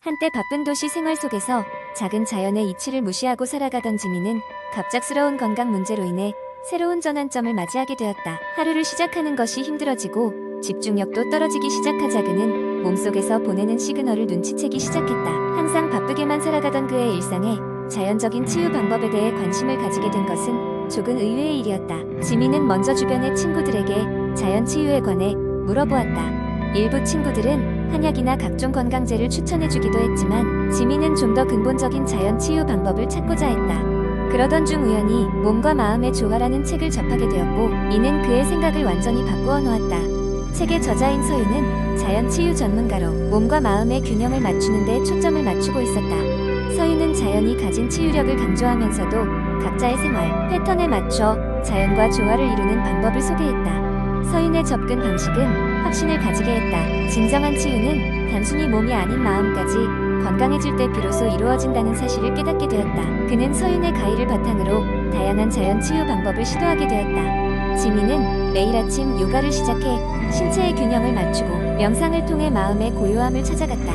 한때 바쁜 도시 생활 속에서 작은 자연의 이치를 무시하고 살아가던 지민은 갑작스러운 건강 문제로 인해 새로운 전환점을 맞이하게 되었다. 하루를 시작하는 것이 힘들어지고 집중력도 떨어지기 시작하자 그는 몸속에서 보내는 시그널을 눈치채기 시작했다. 항상 바쁘게만 살아가던 그의 일상에 자연적인 치유 방법에 대해 관심을 가지게 된 것은 조금 의외의 일이었다. 지민은 먼저 주변의 친구들에게 자연 치유에 관해 물어보았다. 일부 친구들은 한약이나 각종 건강제를 추천해주기도 했지만 지민은 좀 더 근본적인 자연 치유 방법을 찾고자 했다. 그러던 중 우연히 몸과 마음의 조화라는 책을 접하게 되었고 이는 그의 생각을 완전히 바꾸어 놓았다. 책의 저자인 서유는 자연 치유 전문가로 몸과 마음의 균형을 맞추는 데 초점을 맞추고 있었다. 서유는 자연이 가진 치유력을 강조하면서도 각자의 생활 패턴에 맞춰 자연과 조화를 이루는 방법을 소개했다. 서윤의 접근 방식은 확신을 가지게 했다. 진정한 치유는 단순히 몸이 아닌 마음까지 건강해질 때 비로소 이루어진다는 사실을 깨닫게 되었다. 그는 서윤의 가이를 바탕으로 다양한 자연 치유 방법을 시도하게 되었다. 지민은 매일 아침 요가를 시작해 신체의 균형을 맞추고 명상을 통해 마음의 고요함을 찾아갔다.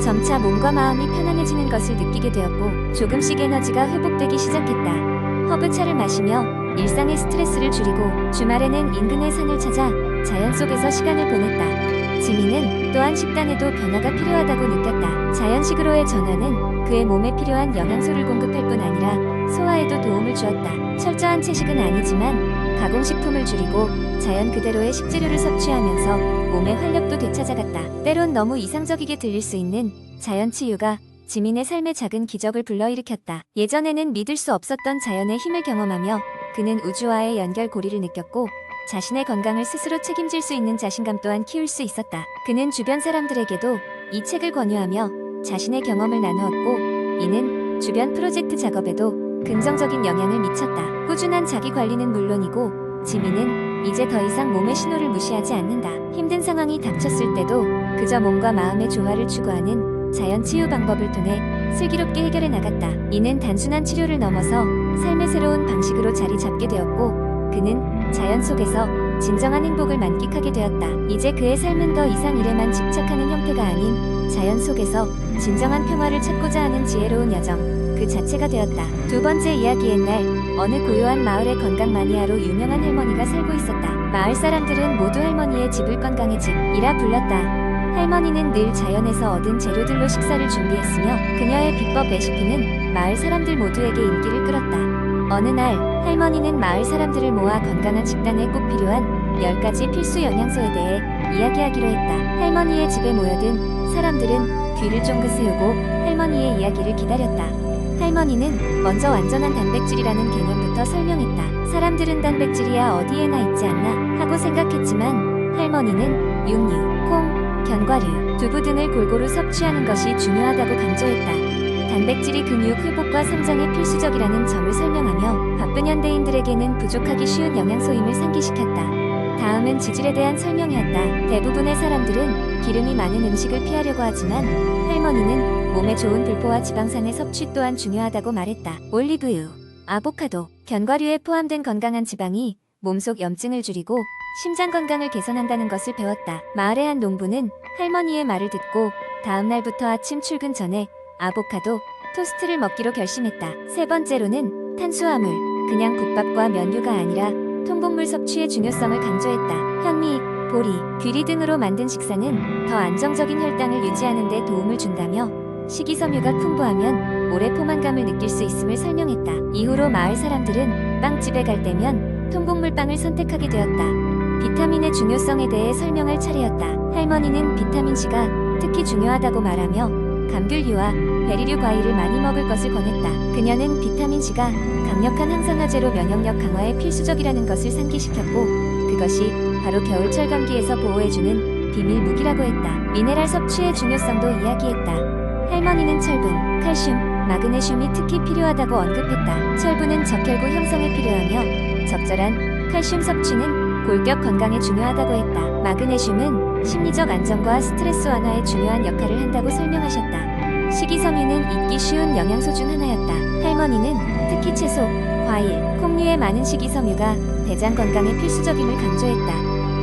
점차 몸과 마음이 편안해지는 것을 느끼게 되었고 조금씩 에너지가 회복되기 시작했다. 허브차를 마시며 일상의 스트레스를 줄이고 주말에는 인근의 산을 찾아 자연 속에서 시간을 보냈다. 지민은 또한 식단에도 변화가 필요하다고 느꼈다. 자연식으로의 전환은 그의 몸에 필요한 영양소를 공급할 뿐 아니라 소화에도 도움을 주었다. 철저한 채식은 아니지만 가공식품을 줄이고 자연 그대로의 식재료를 섭취하면서 몸의 활력도 되찾아갔다. 때론 너무 이상적이게 들릴 수 있는 자연 치유가 지민의 삶의 작은 기적을 불러일으켰다. 예전에는 믿을 수 없었던 자연의 힘을 경험하며 그는 우주와의 연결고리를 느꼈고 자신의 건강을 스스로 책임질 수 있는 자신감 또한 키울 수 있었다. 그는 주변 사람들에게도 이 책을 권유하며 자신의 경험을 나누었고 이는 주변 프로젝트 작업에도 긍정적인 영향을 미쳤다. 꾸준한 자기 관리는 물론이고 지민은 이제 더 이상 몸의 신호를 무시하지 않는다. 힘든 상황이 닥쳤을 때도 그저 몸과 마음의 조화를 추구하는 자연 치유 방법을 통해 슬기롭게 해결해 나갔다. 이는 단순한 치료를 넘어서 삶의 새로운 방식으로 자리 잡게 되었고 그는 자연 속에서 진정한 행복을 만끽하게 되었다. 이제 그의 삶은 더 이상 일에만 집착하는 형태가 아닌 자연 속에서 진정한 평화를 찾고자 하는 지혜로운 여정 그 자체가 되었다. 두 번째 이야기. 옛날 어느 고요한 마을의 건강 마니아로 유명한 할머니가 살고 있었다. 마을 사람들은 모두 할머니의 집을 건강의 집이라 불렀다. 할머니는 늘 자연에서 얻은 재료들로 식사를 준비했으며 그녀의 비법 레시피는 마을 사람들 모두에게 인기를 끌었다. 어느 날 할머니는 마을 사람들을 모아 건강한 식단에 꼭 필요한 10가지 필수 영양소에 대해 이야기하기로 했다. 할머니의 집에 모여든 사람들은 귀를 쫑긋 세우고 할머니의 이야기를 기다렸다. 할머니는 먼저 완전한 단백질이라는 개념부터 설명했다. 사람들은 단백질이야 어디에나 있지 않나 하고 생각했지만 할머니는 육류, 콩, 견과류, 두부 등을 골고루 섭취하는 것이 중요하다고 강조했다. 단백질이 근육 회복과 성장에 필수적이라는 점을 설명하며 바쁜 현대인들에게는 부족하기 쉬운 영양소임을 상기시켰다. 다음은 지질에 대한 설명이었다. 대부분의 사람들은 기름이 많은 음식을 피하려고 하지만 할머니는 몸에 좋은 불포와 지방산의 섭취 또한 중요하다고 말했다. 올리브유, 아보카도, 견과류에 포함된 건강한 지방이 몸속 염증을 줄이고 심장 건강을 개선한다는 것을 배웠다. 마을의 한 농부는 할머니의 말을 듣고 다음 날부터 아침 출근 전에 아보카도, 토스트를 먹기로 결심했다. 세 번째로는 탄수화물, 그냥 국밥과 면류가 아니라 통곡물 섭취의 중요성을 강조했다. 현미, 보리, 귀리 등으로 만든 식사는 더 안정적인 혈당을 유지하는 데 도움을 준다며 식이섬유가 풍부하면 오래 포만감을 느낄 수 있음을 설명했다. 이후로 마을 사람들은 빵집에 갈 때면 통곡물빵을 선택하게 되었다. 비타민의 중요성에 대해 설명할 차례였다. 할머니는 비타민C가 특히 중요하다고 말하며 감귤류와 베리류 과일을 많이 먹을 것을 권했다. 그녀는 비타민C가 강력한 항산화제로 면역력 강화에 필수적이라는 것을 상기시켰고 그것이 바로 겨울철 감기에서 보호해주는 비밀 무기라고 했다. 미네랄 섭취의 중요성도 이야기했다. 할머니는 철분, 칼슘, 마그네슘이 특히 필요하다고 언급했다. 철분은 적혈구 형성에 필요하며 적절한 칼슘 섭취는 골격 건강에 중요하다고 했다. 마그네슘은 심리적 안정과 스트레스 완화에 중요한 역할을 한다고 설명하셨다. 식이섬유는 잊기 쉬운 영양소 중 하나였다. 할머니는 특히 채소, 과일, 콩류의 많은 식이섬유가 대장 건강에 필수적임을 강조했다.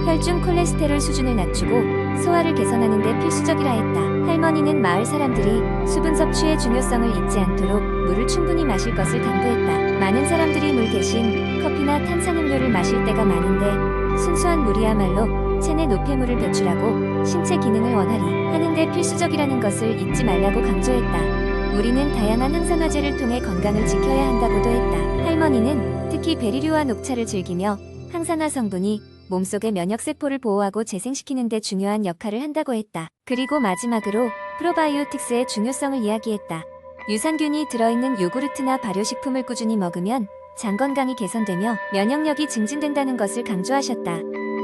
혈중 콜레스테롤 수준을 낮추고 소화를 개선하는 데 필수적이라 했다. 할머니는 마을 사람들이 수분 섭취의 중요성을 잊지 않도록 물을 충분히 마실 것을 당부했다. 많은 사람들이 물 대신 커피나 탄산음료를 마실 때가 많은데 순수한 물이야말로 체내 노폐물을 배출하고 신체 기능을 원활히 하는데 필수적이라는 것을 잊지 말라고 강조했다. 우리는 다양한 항산화제를 통해 건강을 지켜야 한다고도 했다. 할머니는 특히 베리류와 녹차를 즐기며 항산화 성분이 몸속의 면역세포를 보호하고 재생시키는 데 중요한 역할을 한다고 했다. 그리고 마지막으로 프로바이오틱스의 중요성을 이야기했다. 유산균이 들어있는 요구르트나 발효식품을 꾸준히 먹으면 장 건강이 개선되며 면역력이 증진된다는 것을 강조하셨다.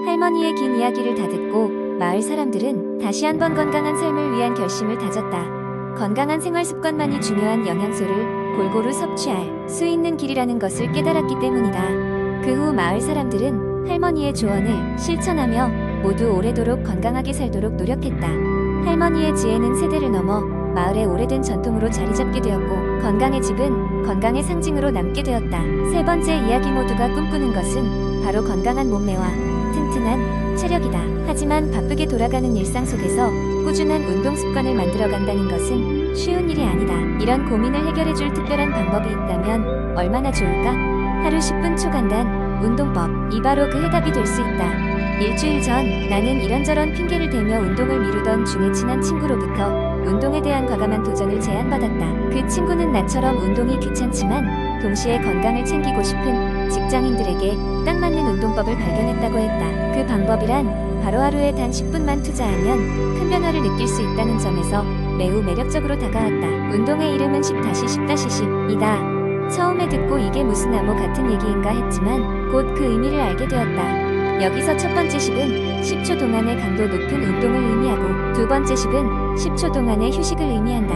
할머니의 긴 이야기를 다 듣고 마을 사람들은 다시 한번 건강한 삶을 위한 결심을 다졌다. 건강한 생활 습관만이 중요한 영양소를 골고루 섭취할 수 있는 길이라는 것을 깨달았기 때문이다. 그 후 마을 사람들은 할머니의 조언을 실천하며 모두 오래도록 건강하게 살도록 노력했다. 할머니의 지혜는 세대를 넘어 마을의 오래된 전통으로 자리 잡게 되었고 건강의 집은 건강의 상징으로 남게 되었다. 세 번째 이야기 모두가 꿈꾸는 것은 바로 건강한 몸매와 튼튼한 체력이다. 하지만 바쁘게 돌아가는 일상 속에서 꾸준한 운동 습관을 만들어간다는 것은 쉬운 일이 아니다. 이런 고민을 해결해줄 특별한 방법이 있다면 얼마나 좋을까? 하루 10분 초간단 운동법. 이 바로 그 해답이 될 수 있다. 일주일 전 나는 이런저런 핑계를 대며 운동을 미루던 중에 친한 친구로부터 운동에 대한 과감한 도전을 제안받았다. 그 친구는 나처럼 운동이 귀찮지만 동시에 건강을 챙기고 싶은 직장인들에게 딱 맞는 운동법을 발견했다고 했다. 그 방법이란 바로 하루에 단 10분만 투자하면 큰 변화를 느낄 수 있다는 점에서 매우 매력적으로 다가왔다. 운동의 이름은 10-10-10이다. 처음에 듣고 이게 무슨 암호 같은 얘기인가 했지만 곧 그 의미를 알게 되었다. 여기서 첫 번째 10은 10초 동안의 강도 높은 운동을 의미하고 두 번째 10은 10초 동안의 휴식을 의미한다.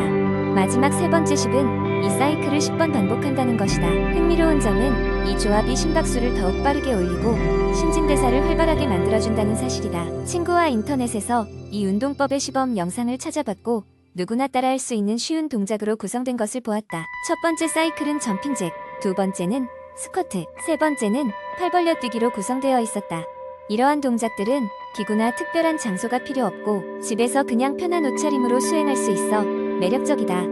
마지막 세 번째 10은 이 사이클을 10번 반복한다는 것이다. 흥미로운 점은 이 조합이 심박수를 더욱 빠르게 올리고 신진대사를 활발하게 만들어준다는 사실이다. 친구와 인터넷에서 이 운동법의 시범 영상을 찾아봤고 누구나 따라할 수 있는 쉬운 동작으로 구성된 것을 보았다. 첫 번째 사이클은 점핑잭, 두 번째는 스쿼트, 세 번째는 팔 벌려 뛰기로 구성되어 있었다. 이러한 동작들은 기구나 특별한 장소가 필요 없고 집에서 그냥 편한 옷차림으로 수행할 수 있어 매력적이다.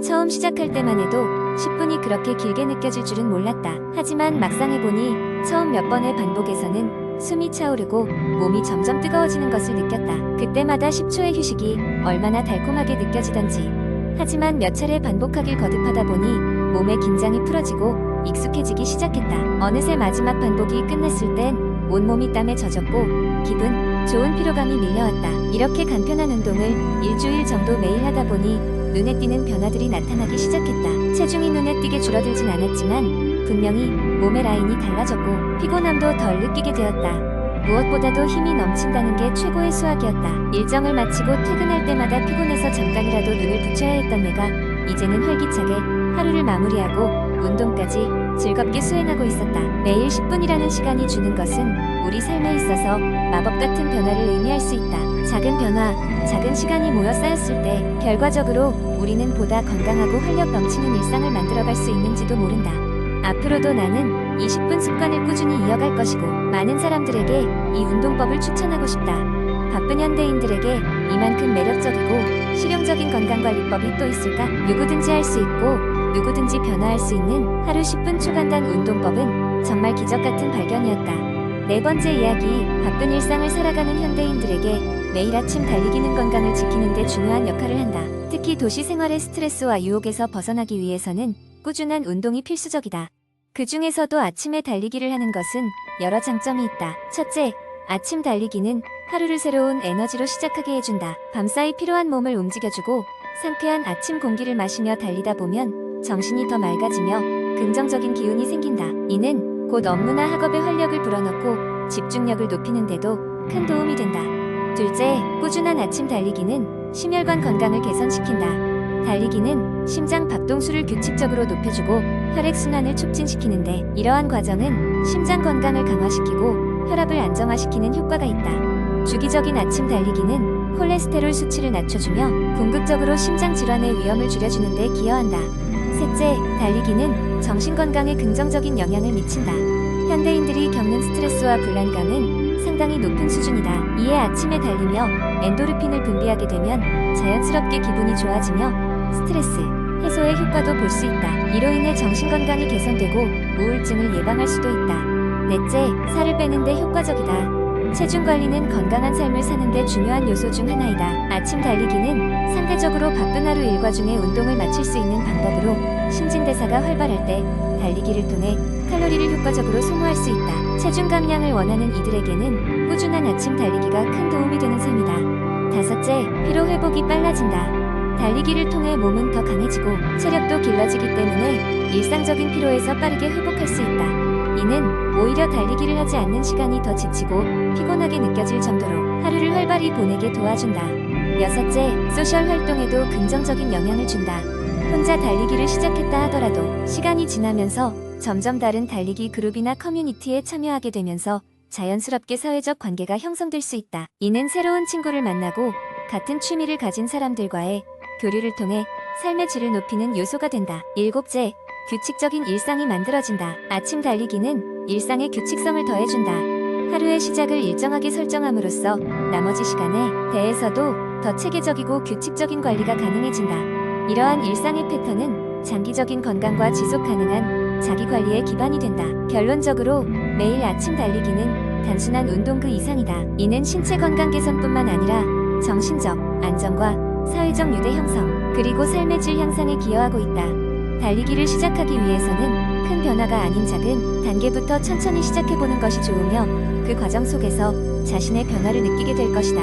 처음 시작할 때만 해도 10분이 그렇게 길게 느껴질 줄은 몰랐다. 하지만 막상 해보니 처음 몇 번의 반복에서는 숨이 차오르고 몸이 점점 뜨거워지는 것을 느꼈다. 그때마다 10초의 휴식이 얼마나 달콤하게 느껴지던지. 하지만 몇 차례 반복하길 거듭하다 보니 몸의 긴장이 풀어지고 익숙해지기 시작했다. 어느새 마지막 반복이 끝났을 땐 온몸이 땀에 젖었고 기분 좋은 피로감이 밀려왔다. 이렇게 간편한 운동을 일주일 정도 매일 하다 보니 눈에 띄는 변화들이 나타나기 시작했다. 체중이 눈에 띄게 줄어들진 않았지만 분명히 몸의 라인이 달라졌고 피곤함도 덜 느끼게 되었다. 무엇보다도 힘이 넘친다는 게 최고의 수확이었다. 일정을 마치고 퇴근할 때마다 피곤해서 잠깐이라도 눈을 붙여야 했던 내가 이제는 활기차게 하루를 마무리하고 운동까지 즐겁게 수행하고 있었다. 매일 10분이라는 시간이 주는 것은 우리 삶에 있어서 마법 같은 변화를 의미할 수 있다. 작은 변화, 작은 시간이 모여 쌓였을 때 결과적으로 우리는 보다 건강하고 활력 넘치는 일상을 만들어갈 수 있는지도 모른다. 앞으로도 나는 20분 습관을 꾸준히 이어갈 것이고 많은 사람들에게 이 운동법을 추천하고 싶다. 바쁜 현대인들에게 이만큼 매력적이고 실용적인 건강관리법이 또 있을까? 누구든지 할 수 있고 누구든지 변화할 수 있는 하루 10분 초간단 운동법은 정말 기적같은 발견이었다. 네 번째 이야기, 바쁜 일상을 살아가는 현대인들에게 매일 아침 달리기는 건강을 지키는 데 중요한 역할을 한다. 특히 도시 생활의 스트레스와 유혹에서 벗어나기 위해서는 꾸준한 운동이 필수적이다. 그 중에서도 아침에 달리기를 하는 것은 여러 장점이 있다. 첫째, 아침 달리기는 하루를 새로운 에너지로 시작하게 해준다. 밤사이 피로한 몸을 움직여주고 상쾌한 아침 공기를 마시며 달리다 보면 정신이 더 맑아지며 긍정적인 기운이 생긴다. 이는 곧 업무나 학업에 활력을 불어넣고 집중력을 높이는 데도 큰 도움이 된다. 둘째, 꾸준한 아침 달리기는 심혈관 건강을 개선시킨다. 달리기는 심장 박동수를 규칙적으로 높여주고 혈액순환을 촉진시키는데 이러한 과정은 심장 건강을 강화시키고 혈압을 안정화시키는 효과가 있다. 주기적인 아침 달리기는 콜레스테롤 수치를 낮춰주며 궁극적으로 심장 질환의 위험을 줄여주는 데 기여한다. 셋째, 달리기는 정신건강에 긍정적인 영향을 미친다. 현대인들이 겪는 스트레스와 불안감은 상당히 높은 수준이다. 이에 아침에 달리며 엔도르핀을 분비하게 되면 자연스럽게 기분이 좋아지며 스트레스 해소의 효과도 볼 수 있다. 이로 인해 정신건강이 개선되고 우울증을 예방할 수도 있다. 넷째, 살을 빼는데 효과적이다. 체중 관리는 건강한 삶을 사는데 중요한 요소 중 하나이다. 아침 달리기는 상대적으로 바쁜 하루 일과 중에 운동을 마칠 수 있는 방법으로 신진대사가 활발할 때 달리기를 통해 칼로리를 효과적으로 소모할 수 있다. 체중 감량을 원하는 이들에게는 꾸준한 아침 달리기가 큰 도움이 되는 셈이다. 다섯째, 피로 회복이 빨라진다. 달리기를 통해 몸은 더 강해지고 체력도 길러지기 때문에 일상적인 피로에서 빠르게 회복할 수 있다. 이는 오히려 달리기를 하지 않는 시간이 더 지치고 피곤하게 느껴질 정도로 하루를 활발히 보내게 도와준다. 여섯째, 소셜 활동에도 긍정적인 영향을 준다. 혼자 달리기를 시작했다 하더라도 시간이 지나면서 점점 다른 달리기 그룹이나 커뮤니티에 참여하게 되면서 자연스럽게 사회적 관계가 형성될 수 있다. 이는 새로운 친구를 만나고 같은 취미를 가진 사람들과의 교류를 통해 삶의 질을 높이는 요소가 된다. 일곱째, 규칙적인 일상이 만들어진다. 아침 달리기는 일상의 규칙성을 더해준다. 하루의 시작을 일정하게 설정함으로써 나머지 시간에 대해서도 더 체계적이고 규칙적인 관리가 가능해진다. 이러한 일상의 패턴은 장기적인 건강과 지속 가능한 자기 관리의 기반이 된다. 결론적으로 매일 아침 달리기는 단순한 운동 그 이상이다. 이는 신체 건강 개선뿐만 아니라 정신적 안정과 사회적 유대 형성, 그리고 삶의 질 향상에 기여하고 있다. 달리기를 시작하기 위해서는 큰 변화가 아닌 작은 단계부터 천천히 시작해보는 것이 좋으며 그 과정 속에서 자신의 변화를 느끼게 될 것이다.